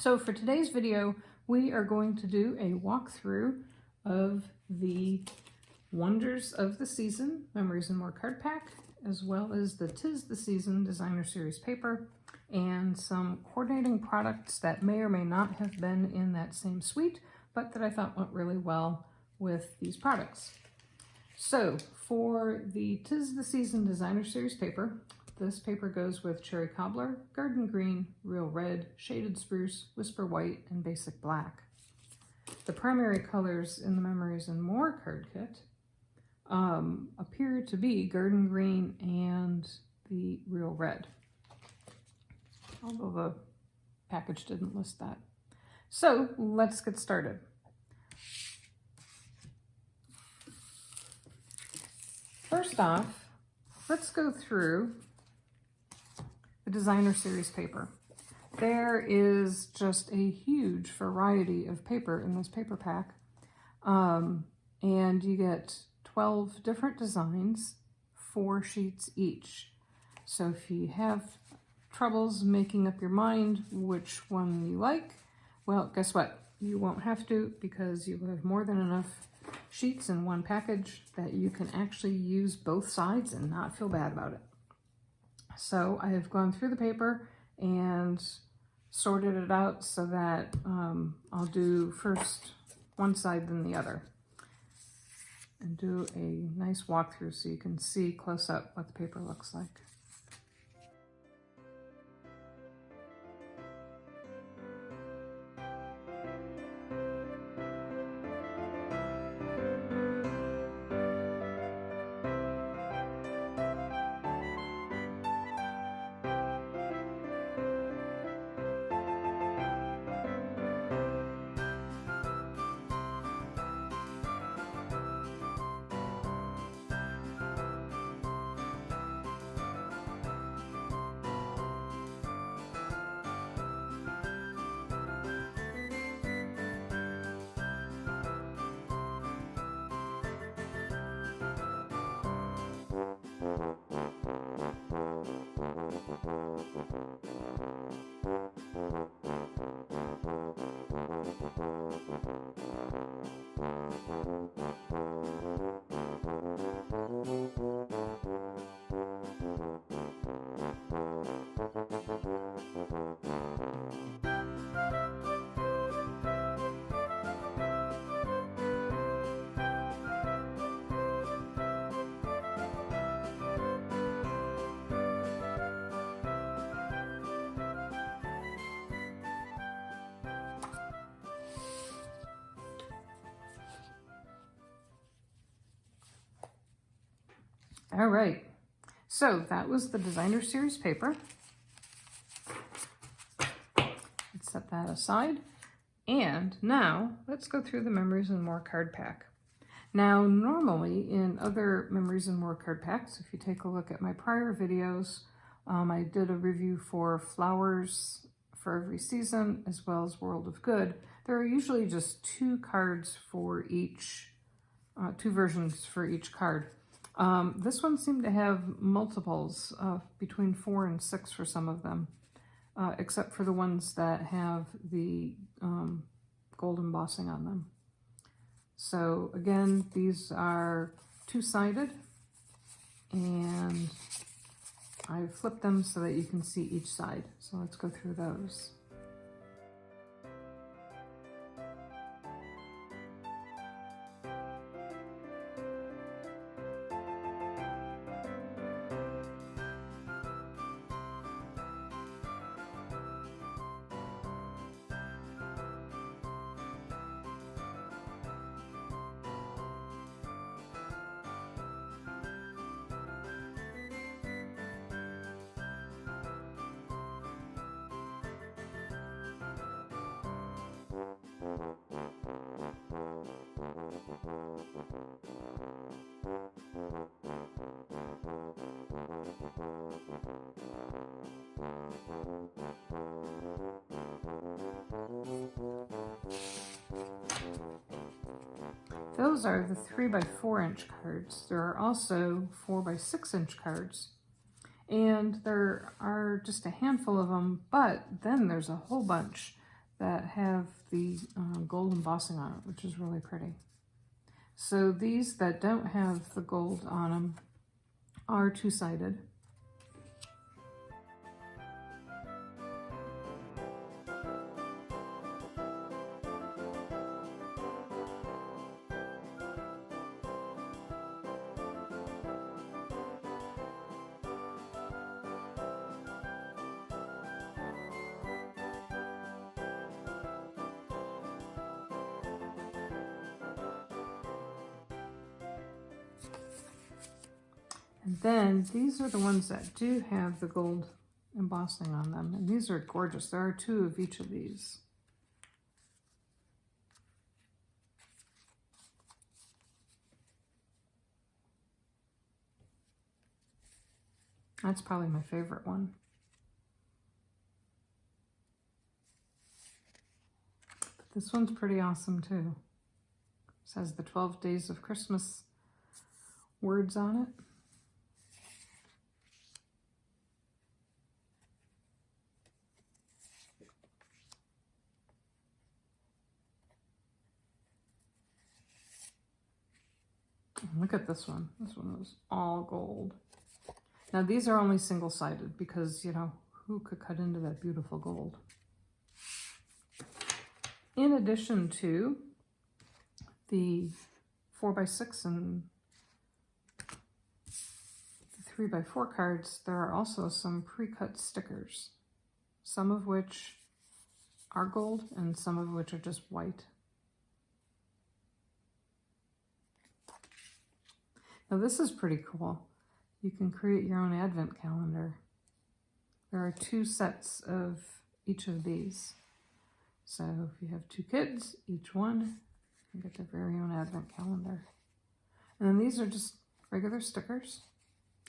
So for today's video, we are going to do a walkthrough of the Wonders of the Season Memories and More card pack, as well as the 'Tis the Season Designer Series paper, and some coordinating products that may or may not have been in that same suite, but that I thought went really well with these products. So for the 'Tis the Season Designer Series paper, this paper goes with Cherry Cobbler, Garden Green, Real Red, Shaded Spruce, Whisper White, and Basic Black. The primary colors in the Memories and More card kit appear to be Garden Green and the Real Red, although the package didn't list that. So let's get started. First off, let's go through the Designer Series paper. There is just a huge variety of paper in this paper pack, and you get 12 different designs, 4 sheets each. So if you have troubles making up your mind which one you like, well, guess what? You won't have to, because you have more than enough sheets in one package that you can actually use both sides and not feel bad about it. So I have gone through the paper and sorted it out so that I'll do first one side then the other, and do a nice walkthrough so you can see close up what the paper looks like. All right, so that was the Designer Series paper. Let's set that aside. And now let's go through the Memories and More card pack. Now, normally in other Memories and More card packs, if you take a look at my prior videos, I did a review for Flowers for Every Season, as well as World of Good. There are usually just 2 cards for each, 2 versions for each card. This one seemed to have multiples, between 4 and 6 for some of them, except for the ones that have the gold embossing on them. So again, these are 2-sided, and I flipped them so that you can see each side. So let's go through those. Those are the 3x4 inch cards. There are also 4x6 inch cards, and there are just a handful of them, but then there's a whole bunch that have the gold embossing on it, which is really pretty. So these that don't have the gold on them are two-sided. And then these are the ones that do have the gold embossing on them. And these are gorgeous. There are two of each of these. That's probably my favorite one. But this one's pretty awesome too. It has the 12 days of Christmas words on it. Look at this one. This one was all gold. Now these are only single-sided because, you know, who could cut into that beautiful gold? In addition to the 4x6 and the 3x4 cards, there are also some pre-cut stickers, some of which are gold and some of which are just white. Now this is pretty cool. You can create your own advent calendar. There are 2 sets of each of these. So if you have 2 kids, each one can get their very own advent calendar. And then these are just regular stickers.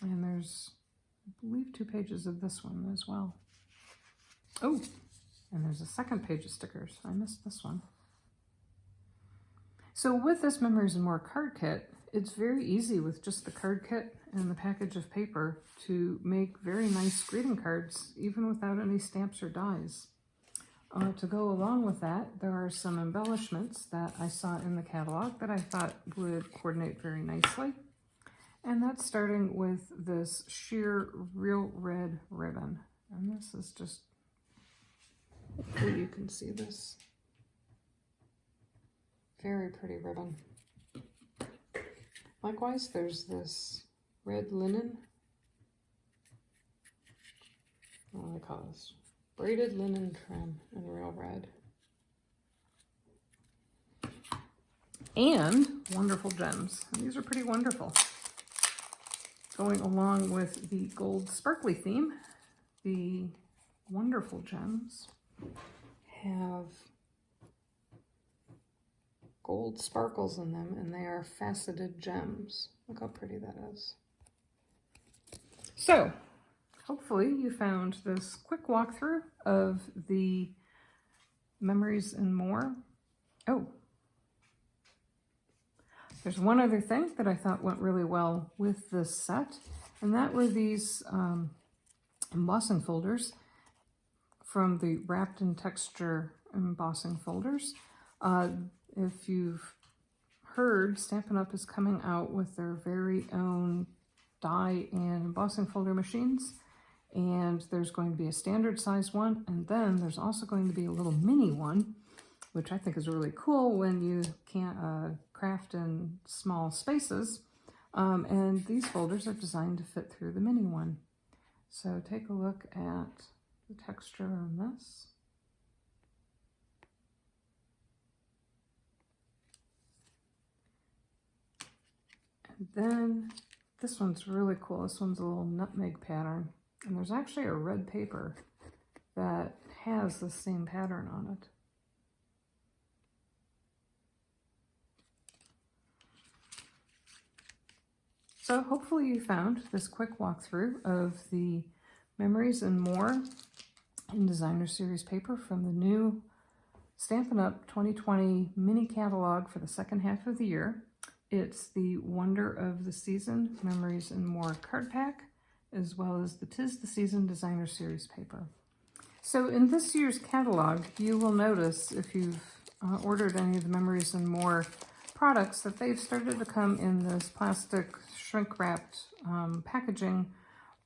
And there's, I believe, 2 pages of this one as well. Oh, and there's a second page of stickers. I missed this one. So with this Memories and More card kit, it's very easy with just the card kit and the package of paper to make very nice greeting cards, even without any stamps or dies. To go along with that, there are some embellishments that I saw in the catalog that I thought would coordinate very nicely. And that's starting with this sheer real red ribbon. And this is just, hopefully you can see this. Very pretty ribbon. Likewise, there's this red linen. What do they call this? Braided linen trim in real red. And wonderful gems. And these are pretty wonderful. Going along with the gold sparkly theme, the wonderful gems have gold sparkles in them, and they are faceted gems. Look how pretty that is. So, hopefully you found this quick walkthrough of the Memories and More. Oh, there's one other thing that I thought went really well with this set, and that were these embossing folders from the Wrapped in Texture embossing folders. If you've heard, Stampin' Up! Is coming out with their very own die and embossing folder machines, and there's going to be a standard size one, and then there's also going to be a little mini one, which I think is really cool when you can't craft in small spaces, and these folders are designed to fit through the mini one. So take a look at the texture on this. And then this one's really cool. This one's a little nutmeg pattern. And there's actually a red paper that has the same pattern on it. So hopefully you found this quick walkthrough of the Memories and More in Designer Series paper from the new Stampin' Up! 2020 mini catalog for the second half of the year. It's the Wonder of the Season Memories and More card pack, as well as the 'Tis the Season Designer Series paper. So in this year's catalog, you will notice if you've ordered any of the Memories and More products that they've started to come in this plastic shrink-wrapped packaging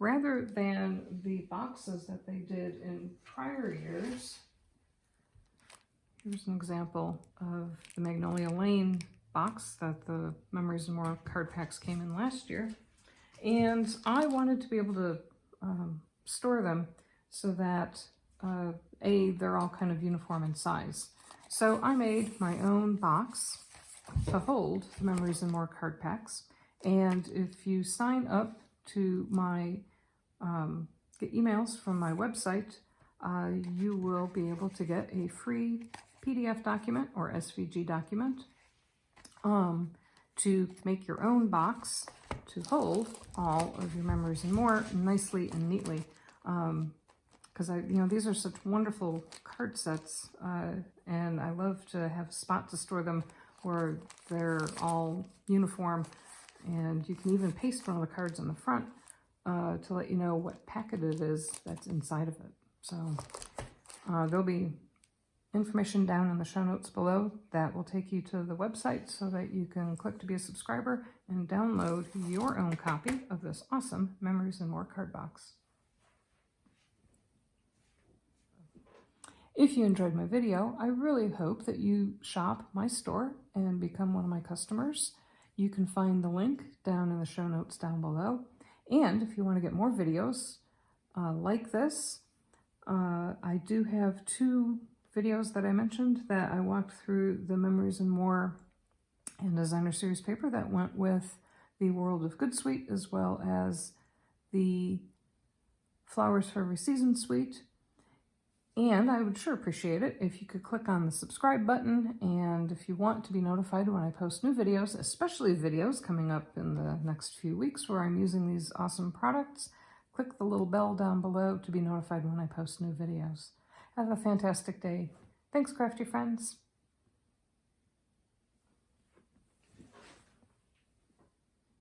rather than the boxes that they did in prior years. Here's an example of the Magnolia Lane box that the Memories and More card packs came in last year. And I wanted to be able to store them so that they're all kind of uniform in size. So I made my own box to hold the Memories and More card packs. And if you sign up to my, get emails from my website, you will be able to get a free PDF document or SVG document to make your own box to hold all of your Memories and More nicely and neatly. Because these are such wonderful card sets, and I love to have a spot to store them where they're all uniform, and you can even paste one of the cards on the front to let you know what packet it is that's inside of it. So there'll be information down in the show notes below that will take you to the website so that you can click to be a subscriber and download your own copy of this awesome Memories and More card box. If you enjoyed my video, I really hope that you shop my store and become one of my customers. You can find the link down in the show notes down below. And if you want to get more videos like this, I do have 2 videos that I mentioned that I walked through the Memories and More and Designer Series paper that went with the World of Good suite, as well as the Flowers for Every Season suite. And I would sure appreciate it if you could click on the subscribe button, and if you want to be notified when I post new videos, especially videos coming up in the next few weeks where I'm using these awesome products, click the little bell down below to be notified when I post new videos. Have a fantastic day. Thanks, crafty friends.